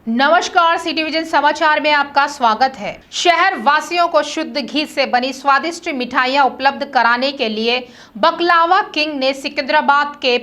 नमस्कार, city vision समाचार में आपका स्वागत है। शहर वासियों को शुद्ध घी से बनी स्वादिष्ट मिठाइयां उपलब्ध कराने के लिए बकलावा किंग ने सिकंदराबाद के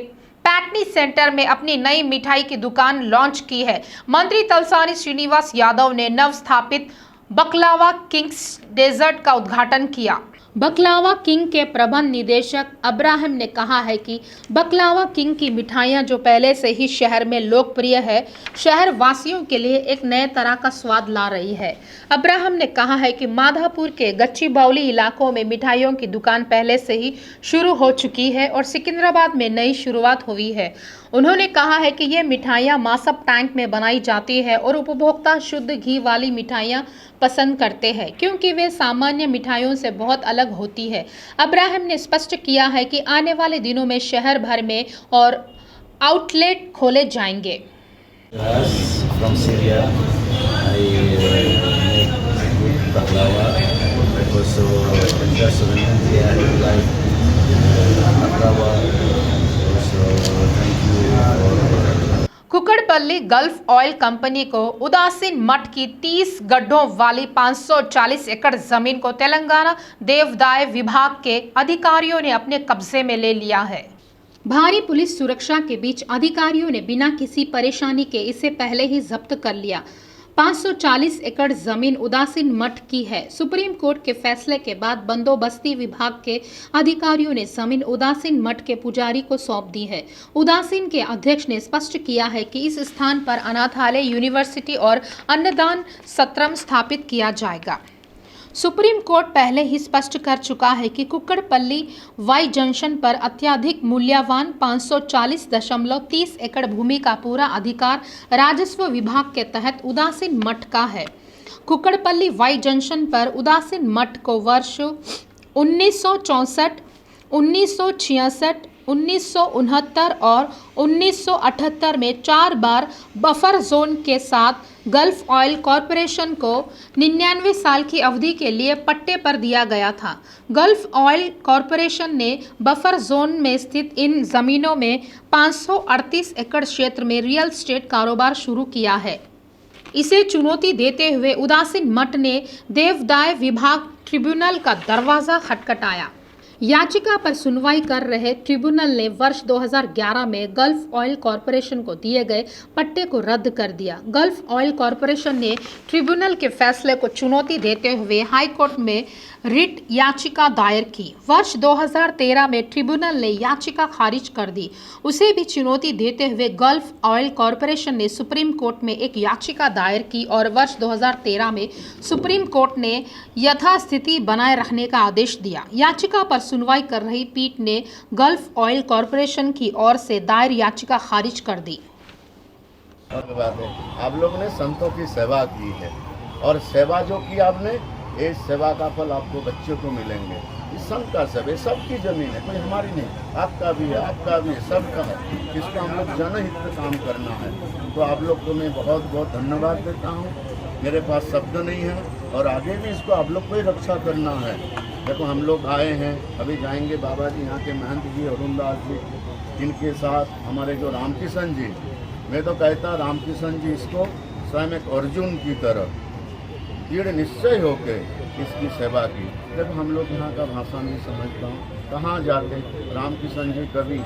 पैटनी सेंटर में अपनी नई मिठाई की दुकान लॉन्च की है। मंत्री तलसानी श्रीनिवास यादव ने नव स्थापित बकलावा किंग्स डेजर्ट का उद्घाटन किया। बकलावा किंग के प्रबंध निदेशक अब्राहम ने कहा है कि बकलावा किंग की मिठाइयां जो पहले से ही शहर में लोकप्रिय है, शहर वासियों के लिए एक नए तरह का स्वाद ला रही है। अब्राहम ने कहा है कि माधापुर के गच्चीबौली इलाकों में मिठाइयों की दुकान पहले से ही शुरू हो चुकी है और सिकंदराबाद में नई शुरुआत हुई है। उन्होंने कहा है कि ये मिठाइयां मासप टैंक में बनाई जाती है और उपभोक्ता शुद्ध घी वाली मिठाइयां पसंद करते हैं क्योंकि वे सामान्य मिठाइयों से बहुत अलग होती है। अब्राहम ने स्पष्ट किया है कि आने वाले दिनों में शहर भर में और आउटलेट खोले जाएंगे। From Syria, I make good baklava. Also, just in India, I like baklava. Also, thank you for. Kukatpally Gulf oil company को उदासीन मठ की 30 गड्ढों वाली 540 एकड़ जमीन को तेलंगाना देवदाय विभाग के अधिकारियों ने अपने कब्जे में ले लिया है। भारी पुलिस सुरक्षा के बीच अधिकारियों ने बिना किसी परेशानी के इसे पहले ही जब्त कर लिया। 540 एकड़ जमीन उदासीन मठ की है। सुप्रीम कोर्ट के फैसले के बाद बंदोबस्ती विभाग के अधिकारियों ने जमीन उदासीन मठ के पुजारी को सौंप दी है। उदासीन के अध्यक्ष ने स्पष्ट किया है कि इस स्थान पर अनाथालय, यूनिवर्सिटी और अन्नदान सत्रम स्थापित किया जाएगा। सुप्रीम कोर्ट पहले ही स्पष्ट कर चुका है कि कुक्कड़पल्ली वाई जंक्शन पर अत्यधिक मूल्यवान 540.30 एकड़ भूमि का पूरा अधिकार राजस्व विभाग के तहत उदासीन मठ का है। कुक्कड़पल्ली वाई जंक्शन पर उदासीन मठ को वर्ष 1964, 1966, 1969 और 1978 में 4 बार बफर जोन के साथ गल्फ ऑयल कॉरपोरेशन को 99 साल की अवधि के लिए पट्टे पर दिया गया था। गल्फ ऑयल कॉरपोरेशन ने बफर जोन में स्थित इन जमीनों में 538 एकड़ क्षेत्र में रियल एस्टेट कारोबार शुरू किया है। इसे चुनौती देते हुए उदासीन मठ ने देवदाय विभाग ट्रिब्यूनल का दरवाजा खटखटाया। याचिका पर सुनवाई कर रहे ट्रिब्यूनल ने वर्ष 2011 में गल्फ ऑयल कॉरपोरेशन को दिए गए पट्टे को रद्द कर दिया। गल्फ ऑयल कॉरपोरेशन ने ट्रिब्यूनल के फैसले को चुनौती देते हुए हाई कोर्ट में रिट याचिका दायर की। वर्ष 2013 में ट्रिब्यूनल ने याचिका खारिज कर दी। उसे भी चुनौती देते हुए गल्फ ऑयल कॉरपोरेशन ने सुप्रीम कोर्ट में एक याचिका दायर की और वर्ष 2013 में सुप्रीम कोर्ट ने यथास्थिति बनाए रखने का आदेश दिया। याचिका पर सुनवाई कर रही पीठ ने गल्फ ऑयल कॉरपोरेशन की ओर से दायर याचिका खारिज कर दी। आप लोगों ने संतों की सेवा की है और सेवा जो की आपने, इस सेवा का फल आपको बच्चों को मिलेंगे। इस संत का सब है, सबकी जमीन है, कोई हमारी नहीं, आपका भी है, आपका भी है, सबका है। इसका हम लोग जनहित में काम करना है। तो आप लोग को मैं बहुत बहुत धन्यवाद देता हूँ। मेरे पास शब्द नहीं है और आगे भी इसको आप लोग को ही रक्षा करना है। देखो हम लोग आए हैं, अभी जाएंगे बाबा जी यहाँ के महंत जी अरुणदास जी, इनके साथ हमारे जो रामकिशन जी, मैं तो कहता रामकिशन जी इसको स्वयं एक अर्जुन की तरह दृढ़ निश्चय होकर इसकी सेवा की। जब हम लोग यहाँ का भाषा नहीं समझता हूँ, कहाँ जाते रामकिशन जी, कभी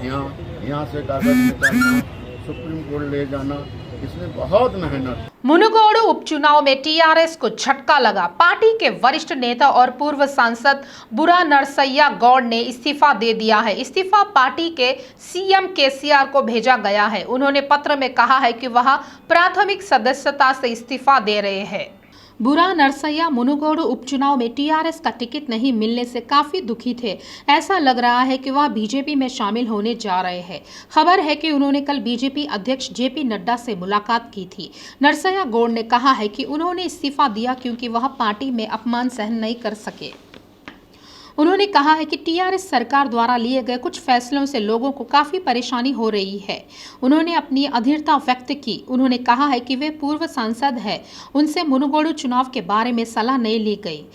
यहाँ से कागज निकालना, सुप्रीम कोर्ट ले जाना, इसमें बहुत मेहनत। मुनुगोडु उपचुनाव में टीआरएस को झटका लगा। पार्टी के वरिष्ठ नेता और पूर्व सांसद बुरा नरसैया गौड़ ने इस्तीफा दे दिया है। इस्तीफा पार्टी के सीएम केसीआर को भेजा गया है। उन्होंने पत्र में कहा है कि वह प्राथमिक सदस्यता से इस्तीफा दे रहे हैं। बुरा नरसैया मुनुगोडु उपचुनाव में टीआरएस का टिकट नहीं मिलने से काफी दुखी थे। ऐसा लग रहा है कि वह बीजेपी में शामिल होने जा रहे हैं। खबर है कि उन्होंने कल बीजेपी अध्यक्ष जेपी नड्डा से मुलाकात की थी। नरसैया गौड़ ने कहा है कि उन्होंने इस्तीफा दिया क्योंकि वह पार्टी में अपमान सहन नहीं कर सके। उन्होंने कहा है कि टीआरएस सरकार द्वारा लिए गए कुछ फैसलों से लोगों को काफ़ी परेशानी हो रही है। उन्होंने अपनी अधीरता व्यक्त की। उन्होंने कहा है कि वे पूर्व सांसद हैं, उनसे मुनुगोडु चुनाव के बारे में सलाह नहीं ली गई।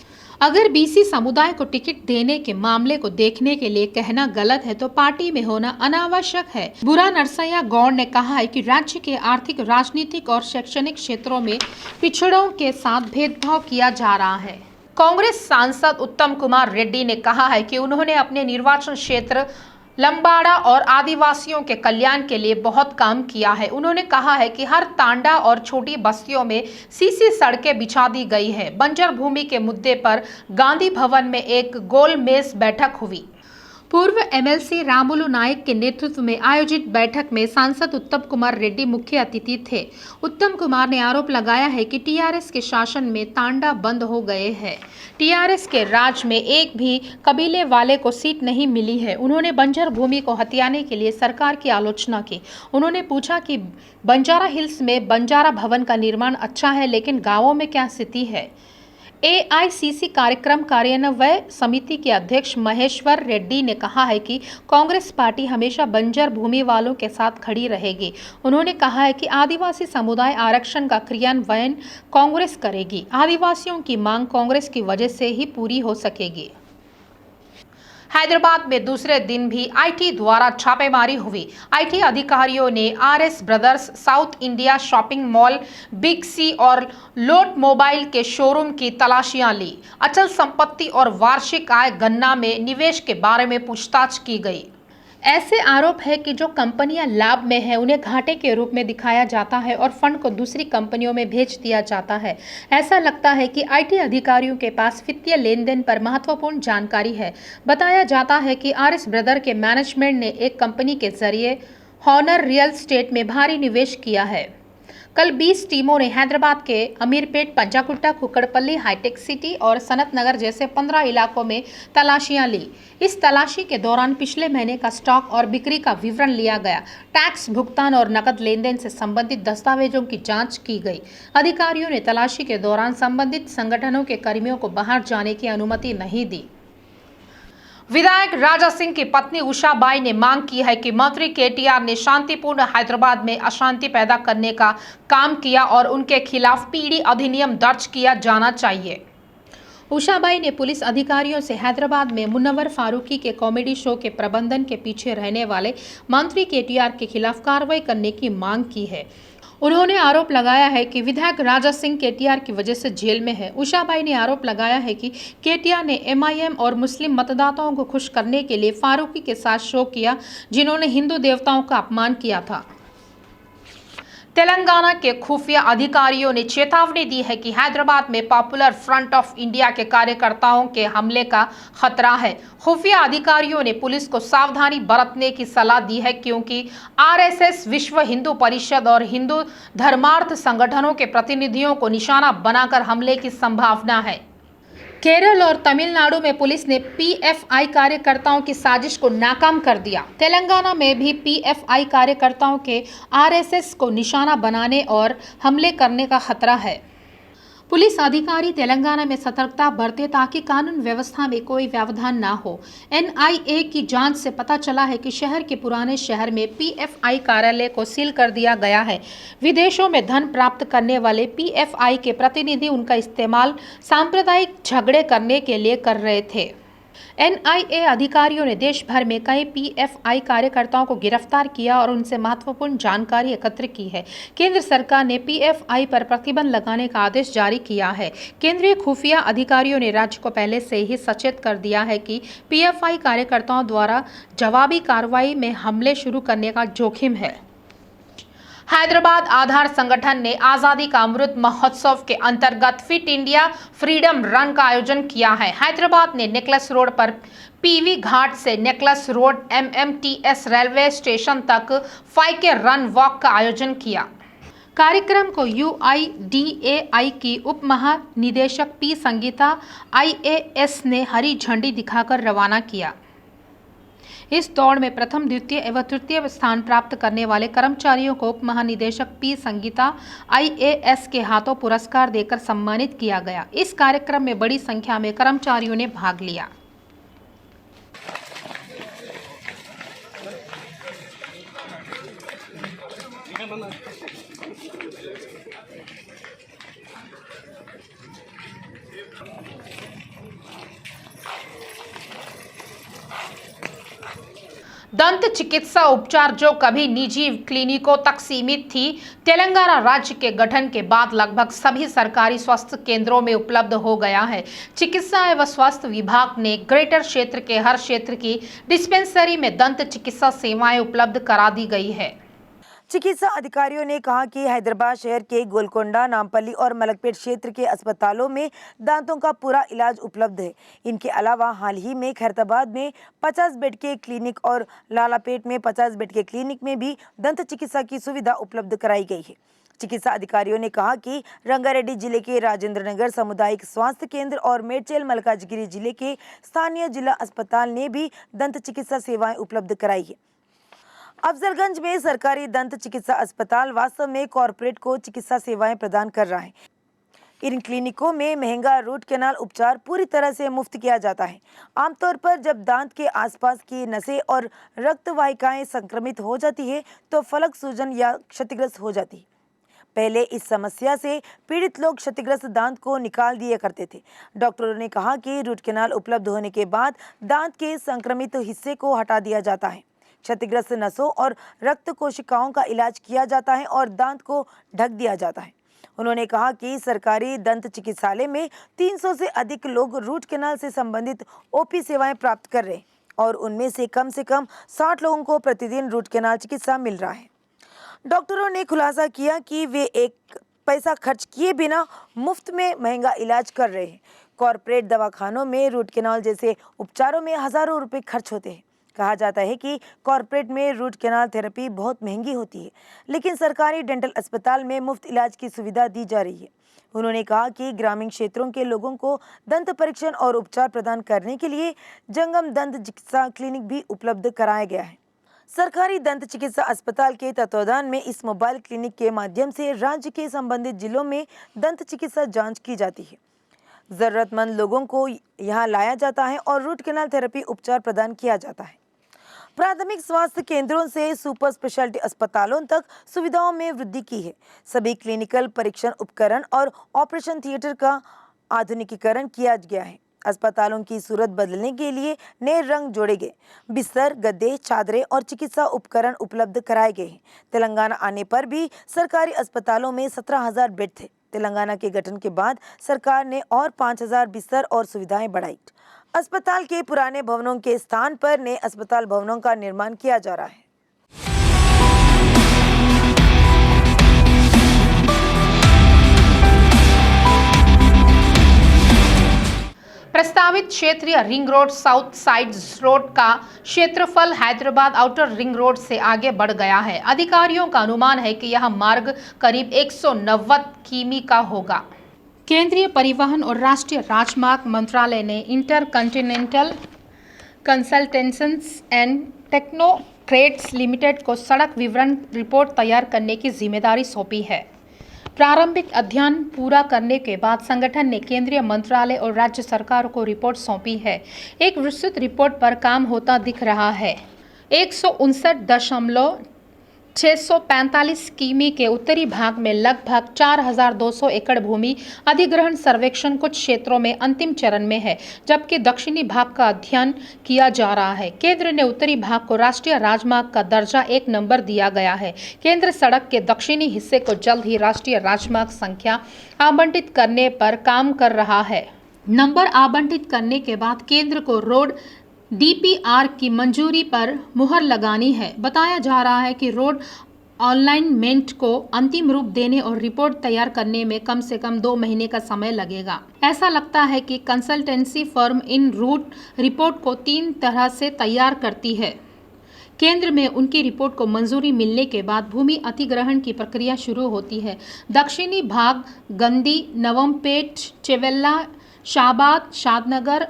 अगर बीसी समुदाय को टिकट देने के मामले को देखने के लिए कहना गलत है तो पार्टी में होना अनावश्यक है। बुरा नरसैया गौड़ ने कहा है कि राज्य के आर्थिक, राजनीतिक और शैक्षणिक क्षेत्रों में पिछड़ों के साथ भेदभाव किया जा रहा है। कांग्रेस सांसद उत्तम कुमार रेड्डी ने कहा है कि उन्होंने अपने निर्वाचन क्षेत्र लंबाड़ा और आदिवासियों के कल्याण के लिए बहुत काम किया है। उन्होंने कहा है कि हर तांडा और छोटी बस्तियों में सीसी सड़कें बिछा दी गई है। बंजर भूमि के मुद्दे पर गांधी भवन में एक गोलमेज बैठक हुई। पूर्व एमएलसी रामुलु नायक के नेतृत्व में आयोजित बैठक में सांसद उत्तम कुमार रेड्डी मुख्य अतिथि थे। उत्तम कुमार ने आरोप लगाया है कि टीआरएस के शासन में तांडा बंद हो गए हैं। टीआरएस के राज में एक भी कबीले वाले को सीट नहीं मिली है। उन्होंने बंजर भूमि को हथियाने के लिए सरकार की आलोचना की। उन्होंने पूछा कि बंजारा हिल्स में बंजारा भवन का निर्माण अच्छा है, लेकिन गाँवों में क्या स्थिति है। एआईसीसी कार्यक्रम कार्यान्वयन समिति के अध्यक्ष महेश्वर रेड्डी ने कहा है कि कांग्रेस पार्टी हमेशा बंजर भूमि वालों के साथ खड़ी रहेगी। उन्होंने कहा है कि आदिवासी समुदाय आरक्षण का क्रियान्वयन कांग्रेस करेगी। आदिवासियों की मांग कांग्रेस की वजह से ही पूरी हो सकेगी। हैदराबाद में दूसरे दिन भी आईटी द्वारा छापेमारी हुई। आईटी अधिकारियों ने RS Brothers, South India shopping mall, Big C और लोट मोबाइल के शोरूम की तलाशियां ली। अचल संपत्ति और वार्षिक आय गणना में निवेश के बारे में पूछताछ की गई। ऐसे आरोप है कि जो कंपनियां लाभ में हैं उन्हें घाटे के रूप में दिखाया जाता है और फंड को दूसरी कंपनियों में भेज दिया जाता है। ऐसा लगता है कि आईटी अधिकारियों के पास वित्तीय लेन देन पर महत्वपूर्ण जानकारी है। बताया जाता है कि आरएस ब्रदर के मैनेजमेंट ने एक कंपनी के जरिए हॉनर रियल एस्टेट में भारी निवेश किया है। कल 20 टीमों ने हैदराबाद के अमीरपेट, पंजाकुट्टा, कुकड़पल्ली, हाईटेक सिटी और सनत नगर जैसे 15 इलाकों में तलाशियां ली। इस तलाशी के दौरान पिछले महीने का स्टॉक और बिक्री का विवरण लिया गया। टैक्स भुगतान और नकद लेन देन से संबंधित दस्तावेजों की जांच की गई। अधिकारियों ने तलाशी के दौरान संबंधित संगठनों के कर्मियों को बाहर जाने की अनुमति नहीं दी। विधायक राजा सिंह की पत्नी उषा बाई ने मांग की है कि मंत्री केटीआर ने शांतिपूर्ण हैदराबाद में अशांति पैदा करने का काम किया और उनके खिलाफ पीढ़ी अधिनियम दर्ज किया जाना चाहिए। उषा बाई ने पुलिस अधिकारियों से हैदराबाद में मुनव्वर फारूकी के कॉमेडी शो के प्रबंधन के पीछे रहने वाले मंत्री केटीआर के खिलाफ कार्रवाई करने की मांग की है। उन्होंने आरोप लगाया है कि विधायक राजा सिंह केटीआर की वजह से जेल में है। उषा बाई ने आरोप लगाया है कि केटीआर ने एमआईएम और मुस्लिम मतदाताओं को खुश करने के लिए फारूकी के साथ शो किया, जिन्होंने हिंदू देवताओं का अपमान किया था। तेलंगाना के खुफिया अधिकारियों ने चेतावनी दी है कि हैदराबाद में पॉपुलर फ्रंट ऑफ इंडिया के कार्यकर्ताओं के हमले का खतरा है। खुफिया अधिकारियों ने पुलिस को सावधानी बरतने की सलाह दी है, क्योंकि आरएसएस, विश्व हिंदू परिषद और हिंदू धर्मार्थ संगठनों के प्रतिनिधियों को निशाना बनाकर हमले की संभावना है। केरल और तमिलनाडु में पुलिस ने पीएफआई कार्यकर्ताओं की साजिश को नाकाम कर दिया। तेलंगाना में भी पीएफआई कार्यकर्ताओं के आरएसएस को निशाना बनाने और हमले करने का खतरा है। पुलिस अधिकारी तेलंगाना में सतर्कता बरते ताकि कानून व्यवस्था में कोई व्यवधान ना हो। एनआईए की जांच से पता चला है कि शहर के पुराने शहर में पीएफआई कार्यालय को सील कर दिया गया है। विदेशों में धन प्राप्त करने वाले पीएफआई के प्रतिनिधि उनका इस्तेमाल सांप्रदायिक झगड़े करने के लिए कर रहे थे। एनआईए अधिकारियों ने देश भर में कई पीएफआई कार्यकर्ताओं को गिरफ्तार किया और उनसे महत्वपूर्ण जानकारी एकत्र की है। केंद्र सरकार ने पीएफआई पर प्रतिबंध लगाने का आदेश जारी किया है। केंद्रीय खुफिया अधिकारियों ने राज्य को पहले से ही सचेत कर दिया है कि पीएफआई कार्यकर्ताओं द्वारा जवाबी कार्रवाई में हमले शुरू करने का जोखिम है। हैदराबाद आधार संगठन ने आज़ादी का अमृत महोत्सव के अंतर्गत फिट इंडिया फ्रीडम रन का आयोजन किया है। हैदराबाद ने नेकलेस रोड पर पीवी घाट से necklace road MMTS railway station तक 5K रन वॉक का आयोजन किया। कार्यक्रम को यूआईडीएआई की उप महानिदेशक पी संगीता आईएएस ने हरी झंडी दिखाकर रवाना किया। इस दौड़ में प्रथम, द्वितीय एवं तृतीय स्थान प्राप्त करने वाले कर्मचारियों को उप महानिदेशक पी संगीता आईएएस के हाथों पुरस्कार देकर सम्मानित किया गया। इस कार्यक्रम में बड़ी संख्या में कर्मचारियों ने भाग लिया। दंत चिकित्सा उपचार जो कभी निजी क्लिनिकों तक सीमित थी, तेलंगाना राज्य के गठन के बाद लगभग सभी सरकारी स्वास्थ्य केंद्रों में उपलब्ध हो गया है। चिकित्सा एवं स्वास्थ्य विभाग ने ग्रेटर क्षेत्र के हर क्षेत्र की डिस्पेंसरी में दंत चिकित्सा सेवाएं उपलब्ध करा दी गई है। चिकित्सा अधिकारियों ने कहा कि हैदराबाद शहर के गोलकोंडा, नामपल्ली और मलकपेट क्षेत्र के अस्पतालों में दांतों का पूरा इलाज उपलब्ध है। इनके अलावा हाल ही में खैरताबाद में 50 बेड के क्लिनिक और लालापेट में 50 बेड के क्लिनिक में भी दंत चिकित्सा की सुविधा उपलब्ध कराई गई है। चिकित्सा अधिकारियों ने कहा कि रंगारेड्डी जिले के राजेंद्र नगर सामुदायिक स्वास्थ्य केंद्र और मेडचल मल्काजगिरी जिले के स्थानीय जिला अस्पताल ने भी दंत चिकित्सा सेवाएं उपलब्ध कराई है। अफजलगंज में सरकारी दंत चिकित्सा अस्पताल वास्तव में कॉरपोरेट को चिकित्सा सेवाएं प्रदान कर रहा है। इन क्लिनिकों में महंगा रूट कैनाल उपचार पूरी तरह से मुफ्त किया जाता है। आमतौर पर जब दांत के आसपास की नसें और रक्त वाहिकाएं संक्रमित हो जाती है तो फलक सूजन या क्षतिग्रस्त हो जाती है। पहले इस समस्या से पीड़ित लोग क्षतिग्रस्त दांत को निकाल दिया करते थे। डॉक्टरों ने कहा कि रूट कैनाल उपलब्ध होने के बाद दांत के संक्रमित हिस्से को हटा दिया जाता है, क्षतिग्रस्त नसों और रक्त कोशिकाओं का इलाज किया जाता है और दांत को ढक दिया जाता है। उन्होंने कहा कि सरकारी दंत चिकित्सालय में 300 से अधिक लोग रूट कैनाल से संबंधित ओपी सेवाएं प्राप्त कर रहे हैं और उनमें से कम 60 लोगों को प्रतिदिन रूट कैनाल चिकित्सा मिल रहा है। डॉक्टरों ने खुलासा किया कि वे एक पैसा खर्च किए बिना मुफ्त में महंगा इलाज कर रहे हैं। कॉरपोरेट दवाखानों में रूट कैनाल जैसे उपचारों में हजारों रुपए खर्च होते हैं। कहा जाता है कि कॉरपोरेट में रूट कैनाल थेरेपी बहुत महंगी होती है, लेकिन सरकारी डेंटल अस्पताल में मुफ्त इलाज की सुविधा दी जा रही है। उन्होंने कहा कि ग्रामीण क्षेत्रों के लोगों को दंत परीक्षण और उपचार प्रदान करने के लिए जंगम दंत चिकित्सा क्लिनिक भी उपलब्ध कराया गया है। सरकारी दंत चिकित्सा अस्पताल के तत्वावधान में इस मोबाइल क्लिनिक के माध्यम से राज्य के संबंधित जिलों में दंत चिकित्सा जाँच की जाती है। जरूरतमंद लोगों को यहाँ लाया जाता है और रूट कैनाल थेरेपी उपचार प्रदान किया जाता है। प्राथमिक स्वास्थ्य केंद्रों से सुपर स्पेशलिटी अस्पतालों तक सुविधाओं में वृद्धि की है। सभी क्लिनिकल परीक्षण उपकरण और ऑपरेशन थिएटर का आधुनिकीकरण किया गया है। अस्पतालों की सूरत बदलने के लिए नए रंग जोड़े गए, बिस्तर, गद्दे, चादरें और चिकित्सा उपकरण उपलब्ध कराए गए हैं। तेलंगाना आने पर भी सरकारी अस्पतालों में 17,000 बेड थे। तेलंगाना के गठन के बाद सरकार ने और 5,000 बिस्तर और सुविधाएं बढ़ाई। अस्पताल के पुराने भवनों के स्थान पर नए अस्पताल भवनों का निर्माण किया जा रहा है। प्रस्तावित क्षेत्रीय ring road south side road का क्षेत्रफल हैदराबाद आउटर रिंग रोड से आगे बढ़ गया है। अधिकारियों का अनुमान है कि यह मार्ग करीब 190 किमी का होगा। केंद्रीय परिवहन और राष्ट्रीय राजमार्ग मंत्रालय ने inter continental consultants and technocrats limited को सड़क विवरण रिपोर्ट तैयार करने की जिम्मेदारी सौंपी है। प्रारंभिक अध्ययन पूरा करने के बाद संगठन ने केंद्रीय मंत्रालय और राज्य सरकार को रिपोर्ट सौंपी है। एक विस्तृत रिपोर्ट पर काम होता दिख रहा है। 159.645 किमी के उत्तरी भाग में लगभग 4,200 एकड़ भूमि अधिग्रहण सर्वेक्षण कुछ क्षेत्रों में अंतिम चरण में है, जबकि दक्षिणी भाग का अध्ययन किया जा रहा है। केंद्र ने उत्तरी भाग को राष्ट्रीय राजमार्ग का दर्जा 1 नंबर दिया गया है। केंद्र सड़क के दक्षिणी हिस्से को जल्द ही राष्ट्रीय राजमार्ग संख्या आवंटित करने पर काम कर रहा है। नंबर आवंटित करने के बाद केंद्र को रोड DPR की मंजूरी पर मुहर लगानी है। बताया जा रहा है कि रोड अलाइनमेंट को अंतिम रूप देने और रिपोर्ट तैयार करने में कम से कम 2 महीने का समय लगेगा। ऐसा लगता है कि कंसल्टेंसी फर्म इन रूट रिपोर्ट को 3 तरह से तैयार करती है। केंद्र में उनकी रिपोर्ट को मंजूरी मिलने के बाद भूमि अधिग्रहण की प्रक्रिया शुरू होती है। दक्षिणी भाग गंदी, नवमपेट, चेवेल्ला, शाबाद, शादनगर,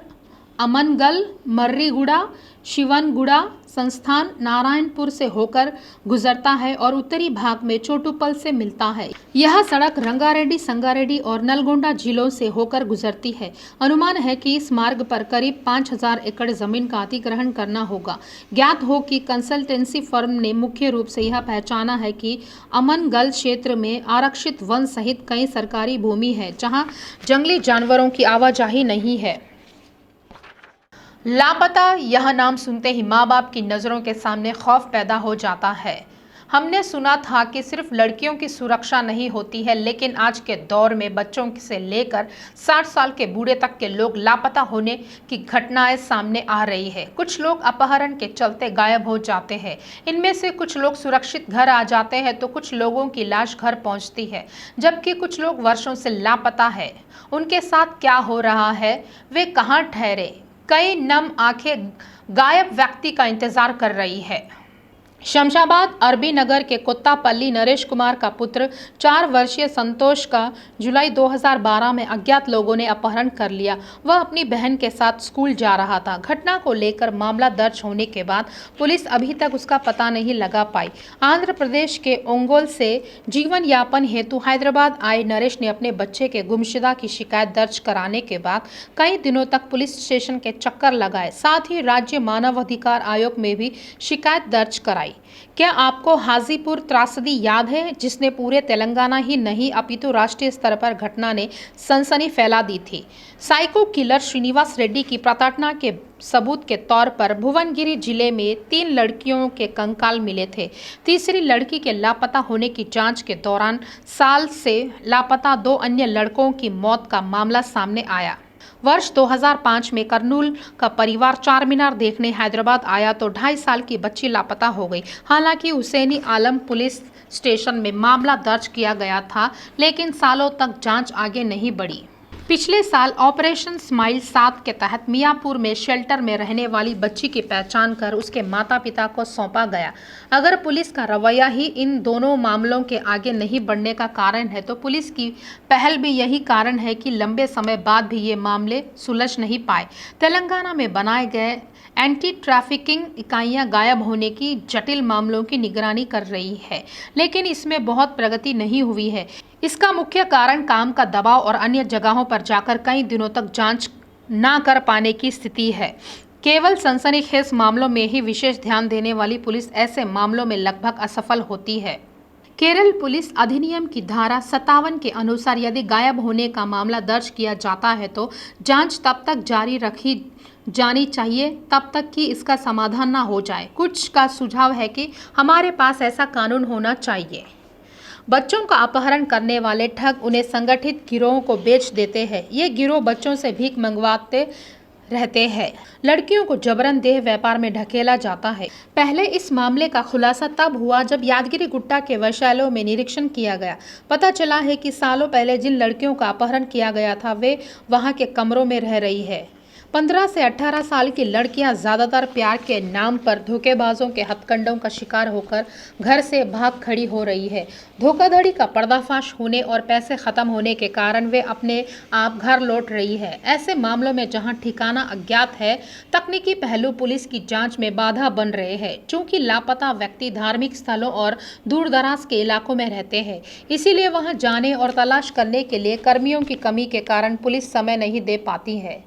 अमनगल, मर्रीगुड़ा, शिवनगुड़ा, संस्थान, नारायणपुर से होकर गुजरता है और उत्तरी भाग में चोटुपल से मिलता है। यह सड़क रंगारेड्डी, संगारेड्डी और नलगोंडा जिलों से होकर गुजरती है। अनुमान है कि इस मार्ग पर करीब 5,000 एकड़ जमीन का अधिग्रहण करना होगा। ज्ञात हो कि कंसल्टेंसी फर्म ने मुख्य रूप से यह पहचाना है कि अमनगल क्षेत्र में आरक्षित वन सहित कई सरकारी भूमि है जहाँ जंगली जानवरों की आवाजाही नहीं है। लापता यह नाम सुनते ही माँ बाप की नज़रों के सामने खौफ पैदा हो जाता है। हमने सुना था कि सिर्फ लड़कियों की सुरक्षा नहीं होती है, लेकिन आज के दौर में बच्चों से लेकर 60 साल के बूढ़े तक के लोग लापता होने की घटनाएं सामने आ रही है। कुछ लोग अपहरण के चलते गायब हो जाते हैं। इनमें से कुछ लोग सुरक्षित घर आ जाते हैं तो कुछ लोगों की लाश घर पहुंचती है, जबकि कुछ लोग वर्षों से लापता है। उनके साथ क्या हो रहा है, वे कहाँ ठहरे, कई नम आंखें गायब व्यक्ति का इंतजार कर रही है। शमशाबाद अरबी नगर के कुत्तापल्ली नरेश कुमार का पुत्र 4 वर्षीय संतोष का जुलाई 2012 में अज्ञात लोगों ने अपहरण कर लिया। वह अपनी बहन के साथ स्कूल जा रहा था। घटना को लेकर मामला दर्ज होने के बाद पुलिस अभी तक उसका पता नहीं लगा पाई। आंध्र प्रदेश के ओंगोल से जीवन यापन हेतु हैदराबाद आए नरेश ने अपने बच्चे के गुमशुदा की शिकायत दर्ज कराने के बाद कई दिनों तक पुलिस स्टेशन के चक्कर लगाए, साथ ही राज्य मानवाधिकार आयोग में भी शिकायत दर्ज कराई। क्या आपको हाजीपुर त्रासदी याद है, जिसने पूरे तेलंगाना ही नहीं अपितु राष्ट्रीय स्तर पर घटना ने सनसनी फैला दी थी। साइको किलर श्रीनिवास रेड्डी की प्रताड़ना के सबूत के तौर पर भुवनगिरी जिले में 3 लड़कियों के कंकाल मिले थे। तीसरी लड़की के लापता होने की जांच के दौरान साल से लापता 2 अन्य लड़कों की मौत का मामला सामने आया। वर्ष 2005 में कर्नूल का परिवार चार मीनार देखने हैदराबाद आया तो 2.5 साल की बच्ची लापता हो गई। हालांकि हुसैनी आलम पुलिस स्टेशन में मामला दर्ज किया गया था, लेकिन सालों तक जांच आगे नहीं बढ़ी। पिछले साल ऑपरेशन स्माइल 7 के तहत मियापुर में शेल्टर में रहने वाली बच्ची की पहचान कर उसके माता पिता को सौंपा गया। अगर पुलिस का रवैया ही इन दोनों मामलों के आगे नहीं बढ़ने का कारण है तो पुलिस की पहल भी यही कारण है कि लंबे समय बाद भी ये मामले सुलझ नहीं पाए। तेलंगाना में बनाए गए एंटी ट्रैफिकिंग इकाइयां गायब होने की जटिल मामलों की निगरानी कर रही है, लेकिन इसमें बहुत प्रगति नहीं हुई है। इसका मुख्य कारण काम का दबाव और अन्य जगहों पर जाकर कई दिनों तक जांच ना कर पाने की स्थिति है। केवल सनसनीखेज मामलों में ही विशेष ध्यान देने वाली पुलिस ऐसे मामलों में लगभग असफल होती है। केरल पुलिस अधिनियम की धारा 57 के अनुसार यदि गायब होने का मामला दर्ज किया जाता है तो जांच तब तक जारी रखी जानी चाहिए तब तक कि इसका समाधान ना हो जाए। कुछ का सुझाव है कि हमारे पास ऐसा कानून होना चाहिए। बच्चों का अपहरण करने वाले ठग उन्हें संगठित गिरोहों को बेच देते हैं। ये गिरोह बच्चों से भीख मंगवाते रहते हैं। लड़कियों को जबरन देह व्यापार में ढकेला जाता है। पहले इस मामले का खुलासा तब हुआ जब यादगिरी गुट्टा के वैशालों में निरीक्षण किया गया। पता चला है कि सालों पहले जिन लड़कियों का अपहरण किया गया था वे वहां के कमरों में रह रही है। 15 से 18 साल की लड़कियां ज्यादातर प्यार के नाम पर धोखेबाजों के हथकंडों का शिकार होकर घर से भाग खड़ी हो रही है। धोखाधड़ी का पर्दाफाश होने और पैसे खत्म होने के कारण वे अपने आप घर लौट रही है। ऐसे मामलों में जहां ठिकाना अज्ञात है, तकनीकी पहलू पुलिस की जांच में बाधा बन रहे हैं। चूंकि लापता व्यक्ति धार्मिक स्थलों और दूर दराज के इलाकों में रहते हैं, इसीलिए वहां जाने और तलाश करने के लिए कर्मियों की कमी के कारण पुलिस समय नहीं दे पाती है।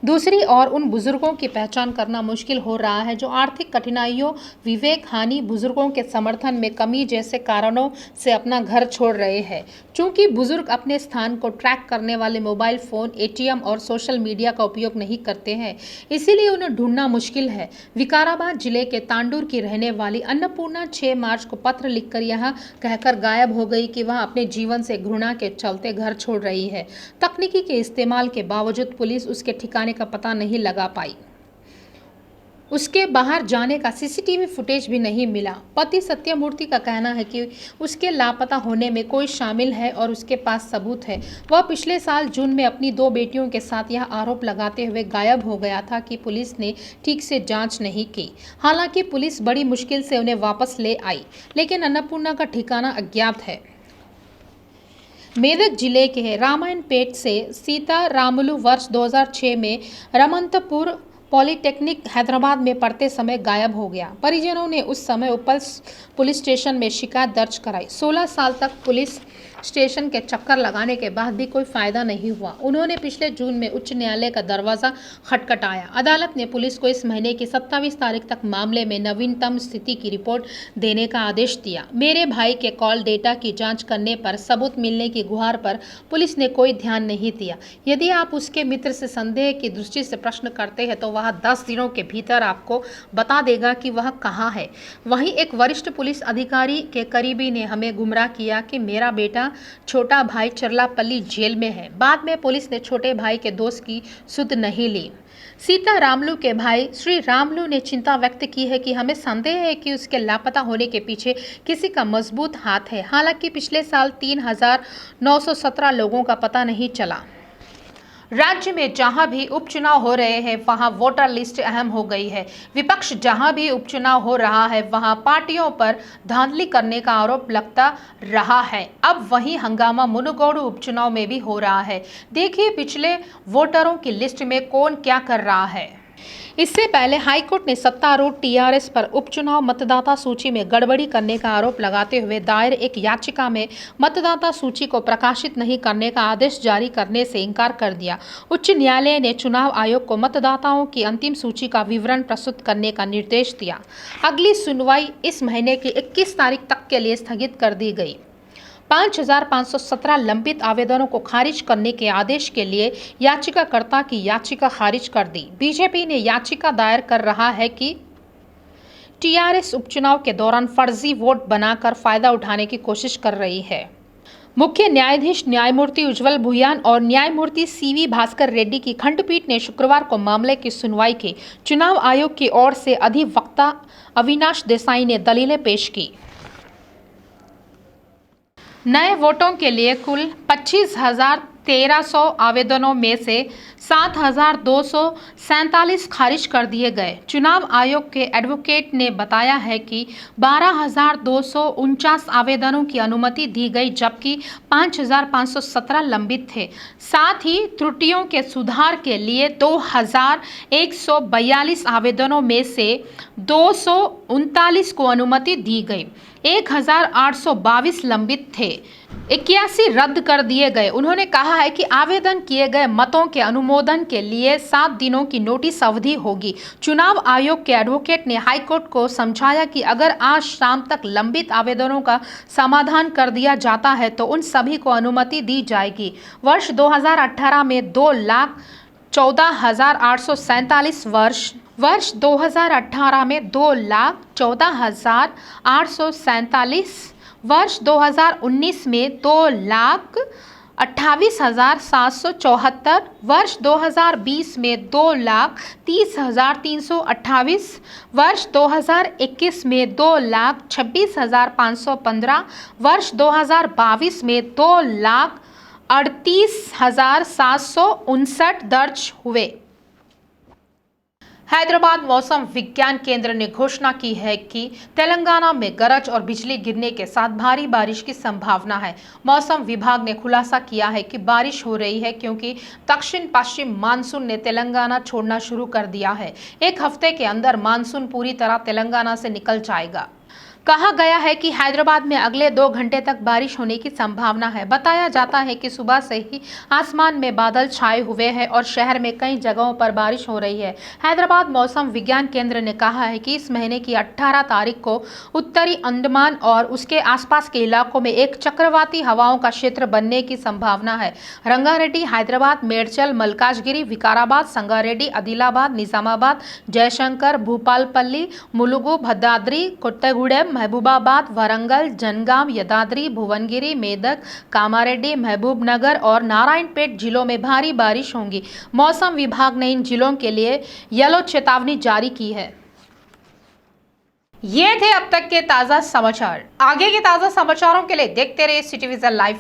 दूसरी ओर उन बुजुर्गों की पहचान करना मुश्किल हो रहा है जो आर्थिक कठिनाइयों, विवेक हानि, बुजुर्गों के समर्थन में कमी जैसे कारणों से अपना घर छोड़ रहे हैं। चूंकि बुजुर्ग अपने स्थान को ट्रैक करने वाले मोबाइल फोन, एटीएम और सोशल मीडिया का उपयोग नहीं करते हैं, इसीलिए उन्हें ढूंढना मुश्किल है। विकाराबाद जिले के तांडूर की रहने वाली अन्नपूर्णा 6 मार्च को पत्र लिखकर यह कहकर गायब हो गई कि वह अपने जीवन से घृणा के चलते घर छोड़ रही है। तकनीकी के इस्तेमाल के बावजूद पुलिस उसके ठिकाने का पता नहीं लगा पाई। उसके बाहर जाने का सीसीटीवी फुटेज भी नहीं मिला। पति सत्यमूर्ति का कहना है कि उसके लापता होने में कोई शामिल है और उसके पास सबूत है। वह पिछले साल जून में अपनी 2 बेटियों के साथ यह आरोप लगाते हुए गायब हो गया था कि पुलिस ने ठीक से जांच नहीं की। हालांकि पुलिस बड़ी मुश्किल से उन्हें वापस ले आई, लेकिन अन्नपूर्णा का ठिकाना अज्ञात है। मेदक जिले के रामायणपेट से सीतारामुलु वर्ष 2006 में रमंतपुर पॉलिटेक्निक हैदराबाद में पढ़ते समय गायब हो गया। परिजनों ने उस समय उपल पुलिस स्टेशन में शिकायत दर्ज कराई। 16 साल तक पुलिस स्टेशन के चक्कर लगाने के बाद भी कोई फायदा नहीं हुआ। उन्होंने पिछले जून में उच्च न्यायालय का दरवाजा खटखटाया। अदालत ने पुलिस को इस महीने की 27 तारीख तक मामले में नवीनतम स्थिति की रिपोर्ट देने का आदेश दिया। मेरे भाई के कॉल डेटा की जांच करने पर सबूत मिलने की गुहार पर पुलिस ने कोई ध्यान नहीं दिया। यदि आप उसके मित्र से संदेह की दृष्टि से प्रश्न करते हैं तो वह 10 दिनों के भीतर आपको बता देगा कि वह कहाँ है। वहीं एक वरिष्ठ पुलिस अधिकारी के करीबी ने हमें गुमराह किया कि मेरा बेटा छोटा भाई चरलापल्ली जेल में है। बाद में पुलिस ने छोटे भाई के दोस्त की सुध नहीं ली। सीता रामलू के भाई श्री रामलू ने चिंता व्यक्त की है कि हमें संदेह है कि उसके लापता होने के पीछे किसी का मजबूत हाथ है। हालांकि पिछले साल 3,917 लोगों का पता नहीं चला। राज्य में जहां भी उपचुनाव हो रहे हैं वहां वोटर लिस्ट अहम हो गई है। विपक्ष जहां भी उपचुनाव हो रहा है वहां पार्टियों पर धांधली करने का आरोप लगता रहा है। अब वही हंगामा मुनुगोडु उपचुनाव में भी हो रहा है। देखिए पिछले वोटरों की लिस्ट में कौन क्या कर रहा है। इससे पहले हाईकोर्ट ने सत्तारूढ़ टीआरएस पर उपचुनाव मतदाता सूची में गड़बड़ी करने का आरोप लगाते हुए दायर एक याचिका में मतदाता सूची को प्रकाशित नहीं करने का आदेश जारी करने से इनकार कर दिया। उच्च न्यायालय ने चुनाव आयोग को मतदाताओं की अंतिम सूची का विवरण प्रस्तुत करने का निर्देश दिया। अगली सुनवाई इस महीने की 21 तारीख तक के लिए स्थगित कर दी गई। 5,517 लंबित आवेदनों को खारिज करने के आदेश के लिए याचिकाकर्ता की याचिका खारिज कर दी। बीजेपी ने याचिका दायर कर रहा है कि टीआरएस उपचुनाव के दौरान फर्जी वोट बनाकर फायदा उठाने की कोशिश कर रही है। मुख्य न्यायाधीश न्यायमूर्ति उज्ज्वल भुयान और न्यायमूर्ति सीवी भास्कर रेड्डी की खंडपीठ ने शुक्रवार को मामले की सुनवाई की। चुनाव आयोग की ओर से अधिवक्ता अविनाश देसाई ने दलीलें पेश की। नए वोटों के लिए कुल 25,1300 आवेदनों में से 7,247 खारिज कर दिए गए। चुनाव आयोग के एडवोकेट ने बताया है कि 12,249 आवेदनों की अनुमति दी गई जबकि 5,517 लंबित थे। साथ ही त्रुटियों के सुधार के लिए 2,142 आवेदनों में से 239 को अनुमति दी गई। 1,822 लंबित थे, 81 रद्द कर दिए गए। उन्होंने कहा है कि आवेदन किए गए मतों के अनुमोदन के लिए 7 दिनों की नोटिस अवधि होगी। चुनाव आयोग के एडवोकेट ने हाईकोर्ट को समझाया कि अगर आज शाम तक लंबित आवेदनों का समाधान कर दिया जाता है तो उन सभी को अनुमति दी जाएगी। वर्ष 2018 में 2,14,847 वर्ष 2018 में 2,14,847, वर्ष 2019 में 2,28,774, वर्ष 2020 में 2,30,328, वर्ष 2021 में 2,26,515, वर्ष 2022 में 2,38,759 दर्ज हुए। हैदराबाद मौसम विज्ञान केंद्र ने घोषणा की है कि तेलंगाना में गरज और बिजली गिरने के साथ भारी बारिश की संभावना है। मौसम विभाग ने खुलासा किया है कि बारिश हो रही है क्योंकि दक्षिण पश्चिम मानसून ने तेलंगाना छोड़ना शुरू कर दिया है। एक हफ्ते के अंदर मानसून पूरी तरह तेलंगाना से निकल जाएगा। कहा गया है कि हैदराबाद में अगले 2 घंटे तक बारिश होने की संभावना है। बताया जाता है कि सुबह से ही आसमान में बादल छाए हुए हैं और शहर में कई जगहों पर बारिश हो रही है। हैदराबाद मौसम विज्ञान केंद्र ने कहा है कि इस महीने की 18 तारीख को उत्तरी अंडमान और उसके आसपास के इलाकों में एक चक्रवाती हवाओं का क्षेत्र बनने की संभावना है। रंगारेड्डी, हैदराबाद, मेडचल, मलकाजगिरी, विकाराबाद, संगारेड्डी, आदिलाबाद, निजामाबाद, जयशंकर, भूपालपल्ली, मुलुगु, भद्राद्री, कोट्टागुडेम, महबूबाबाद, वरंगल, जनगाम, यदाद्री, भुवनगिरी, मेदक, कामारेड्डी, महबूबनगर और नारायणपेट जिलों में भारी बारिश होगी। मौसम विभाग ने इन जिलों के लिए येलो चेतावनी जारी की है। ये थे अब तक के ताजा समाचार। आगे के ताजा समाचारों के लिए देखते रहिए सिटी विजन लाइव।